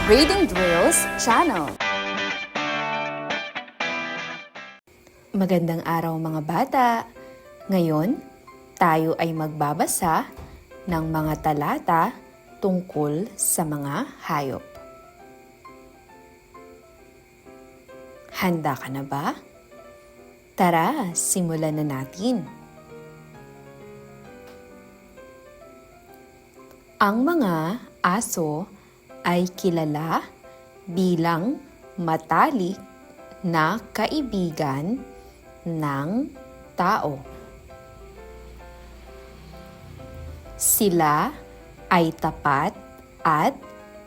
Reading Drills Channel. Magandang araw mga bata! Ngayon, tayo ay magbabasa ng mga talata tungkol sa mga hayop. Handa ka na ba? Tara, simulan na natin. Ang mga aso ay kilala bilang matalik na kaibigan ng tao. Sila ay tapat at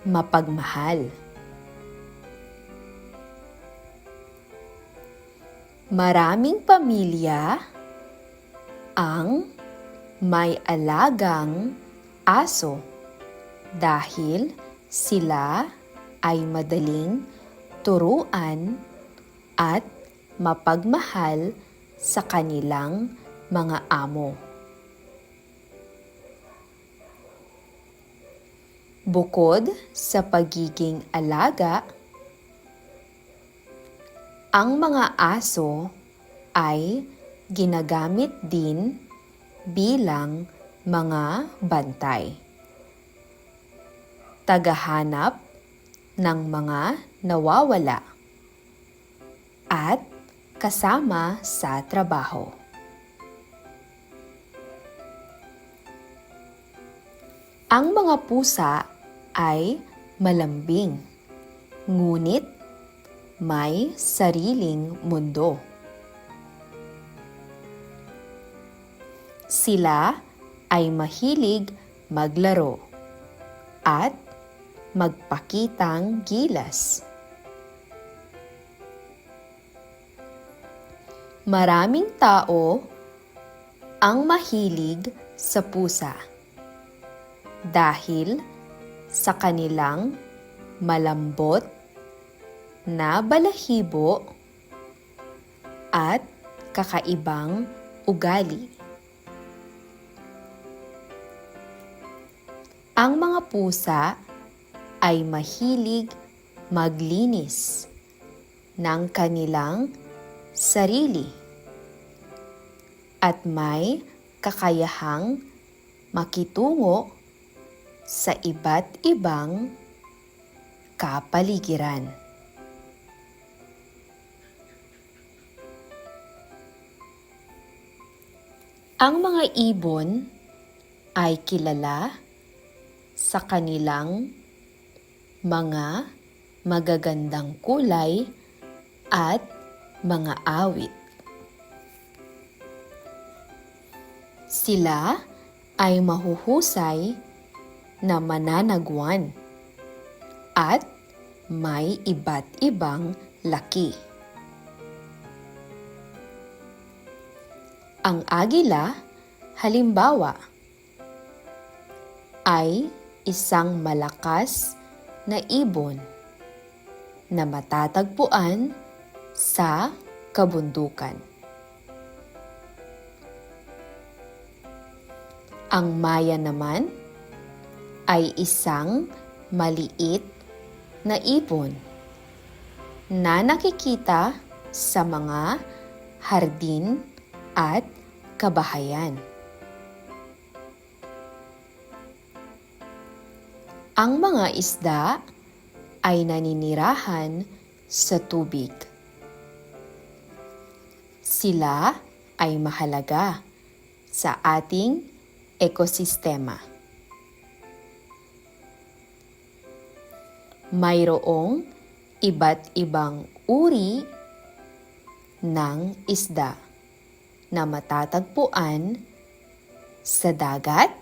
mapagmahal. Maraming pamilya ang may alagang aso dahil sila ay madaling turuan at mapagmahal sa kanilang mga amo. Bukod sa pagiging alaga, ang mga aso ay ginagamit din bilang mga bantay, tagahanap ng mga nawawala, at kasama sa trabaho. Ang mga pusa ay malambing, ngunit may sariling mundo. Sila ay mahilig maglaro at magpakitang gilas. Maraming tao ang mahilig sa pusa dahil sa kanilang malambot na balahibo at kakaibang ugali. Ang mga pusa ay mahilig maglinis ng kanilang sarili at may kakayahang makitungo sa iba't ibang kapaligiran. Ang mga ibon ay kilala sa kanilang mga magagandang kulay at mga awit. Sila ay mahuhusay na mananagwan at may iba't ibang laki. Ang agila, halimbawa, ay isang malakas na ibon na matatagpuan sa kabundukan. Ang maya naman ay isang maliit na ibon na nakikita sa mga hardin at kabahayan. Ang mga isda ay naninirahan sa tubig. Sila ay mahalaga sa ating ekosistema. Mayroong iba't ibang uri ng isda na matatagpuan sa dagat,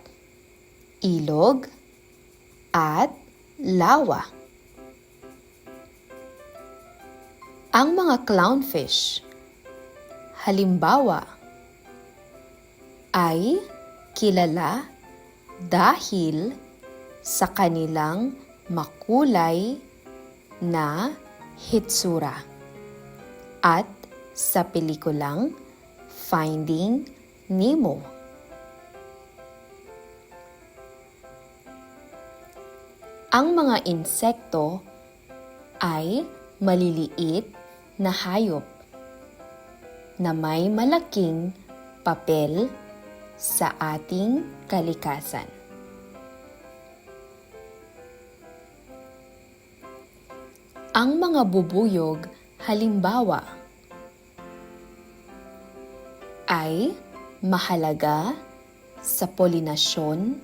ilog, at lawa. Ang mga clownfish, halimbawa, ay kilala dahil sa kanilang makulay na hitsura at sa pelikulang Finding Nemo. Ang mga insekto ay maliliit na hayop na may malaking papel sa ating kalikasan. Ang mga bubuyog, halimbawa, ay mahalaga sa polinasyon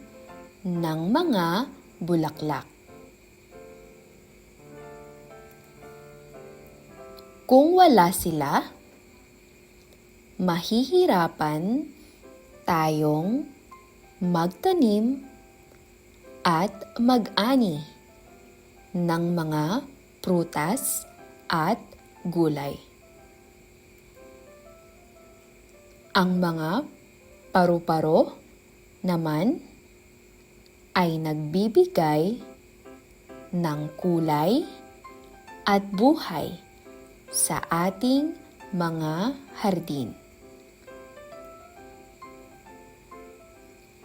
ng mga bulaklak. Kung wala sila, mahihirapan tayong magtanim at mag-ani ng mga prutas at gulay. Ang mga paru-paro naman ay nagbibigay ng kulay at buhay sa ating mga hardin.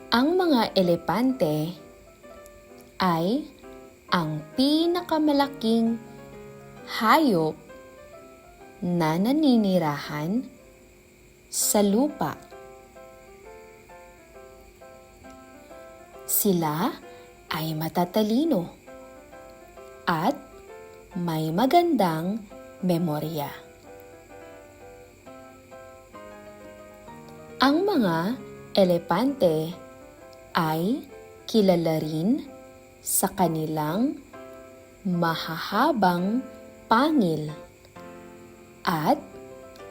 Ang mga elepante ay ang pinakamalaking hayop na naninirahan sa lupa. Sila ay matatalino at may magandang memorya. Ang mga elepante ay kilala rin sa kanilang mahahabang pangil at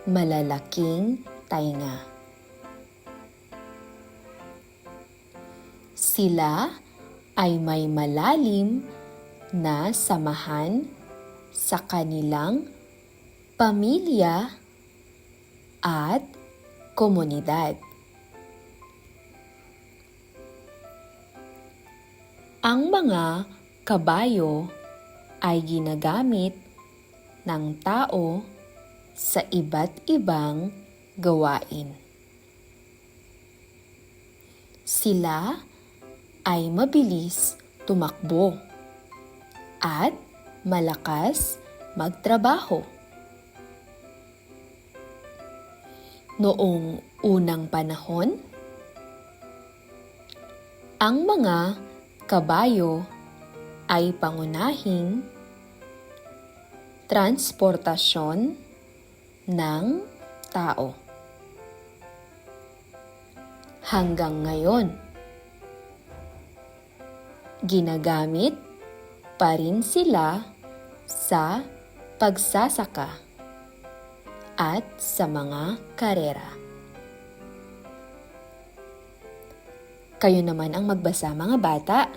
malalaking tainga. Sila ay may malalim na samahan sa kanilang pamilya at komunidad. Ang mga kabayo ay ginagamit ng tao sa iba't ibang gawain. Sila ay mabilis tumakbo at malakas magtrabaho. Noong unang panahon, ang mga kabayo ay pangunahing transportasyon ng tao. Hanggang ngayon, ginagamit pa rin sila sa pagsasaka at sa mga karera. Kayo naman ang magbasa, mga bata.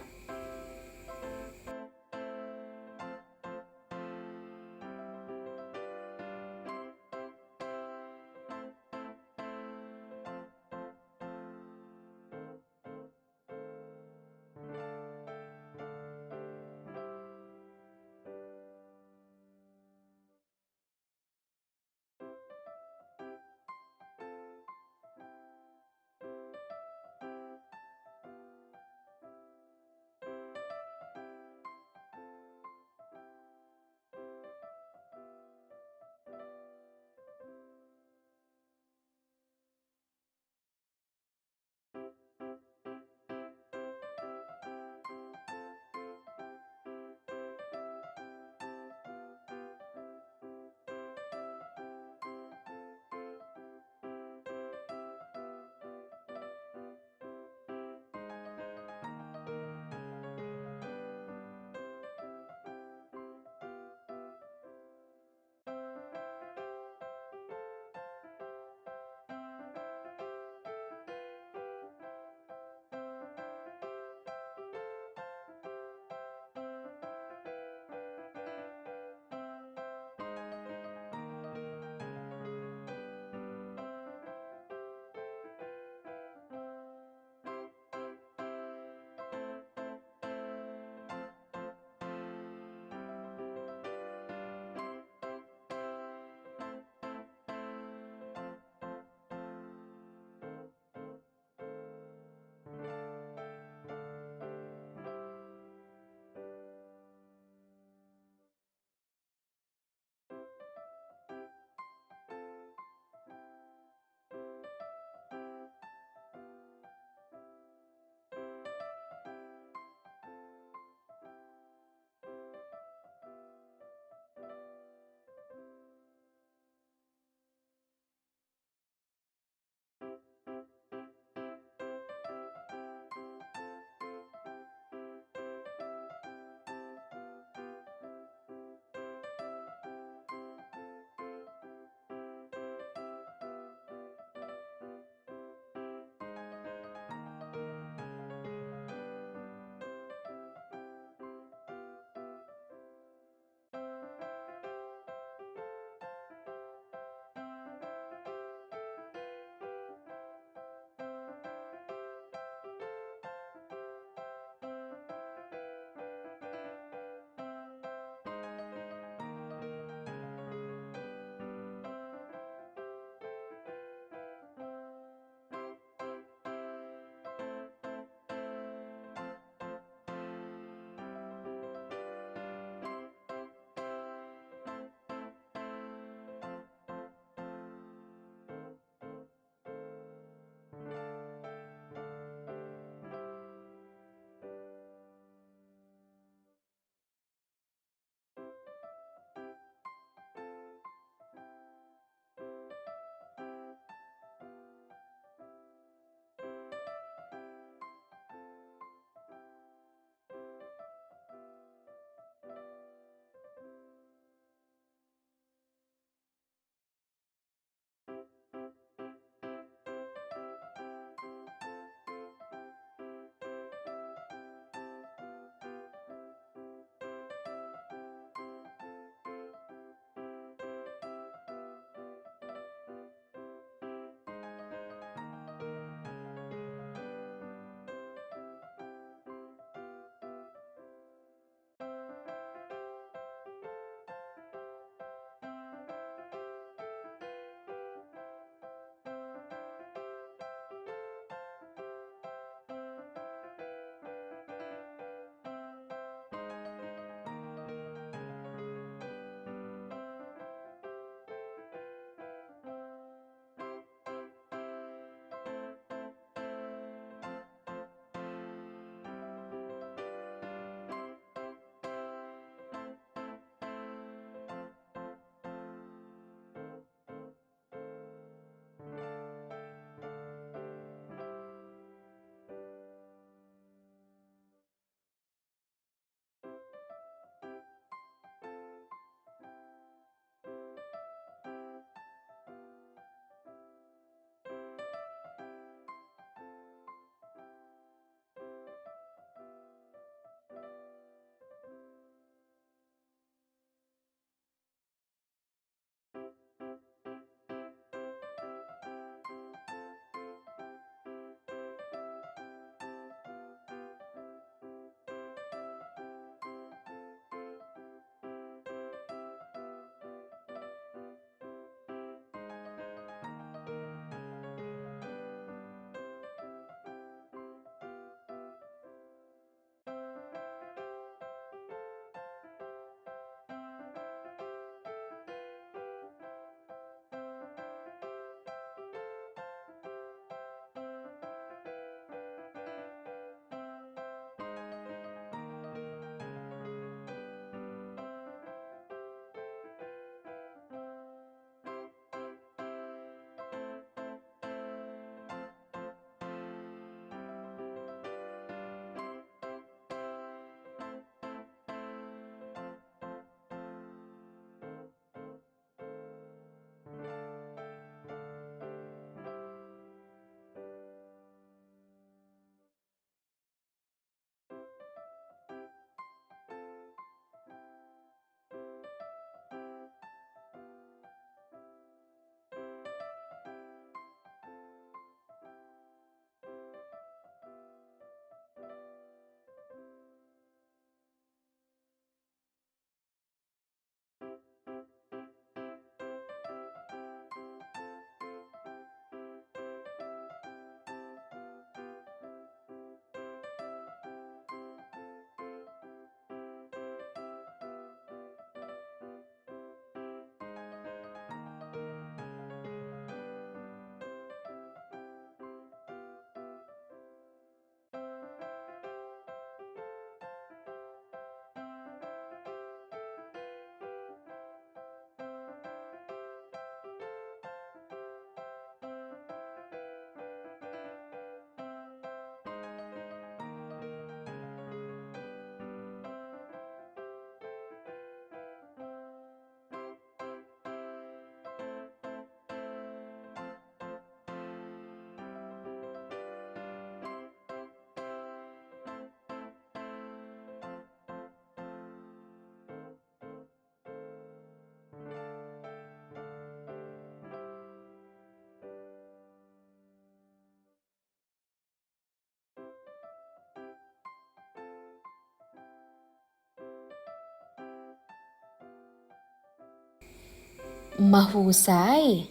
Mahusay!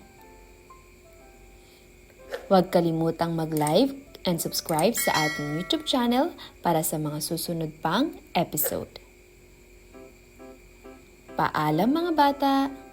Huwag kalimutang mag-like and subscribe sa ating YouTube channel para sa mga susunod pang episode. Paalam mga bata!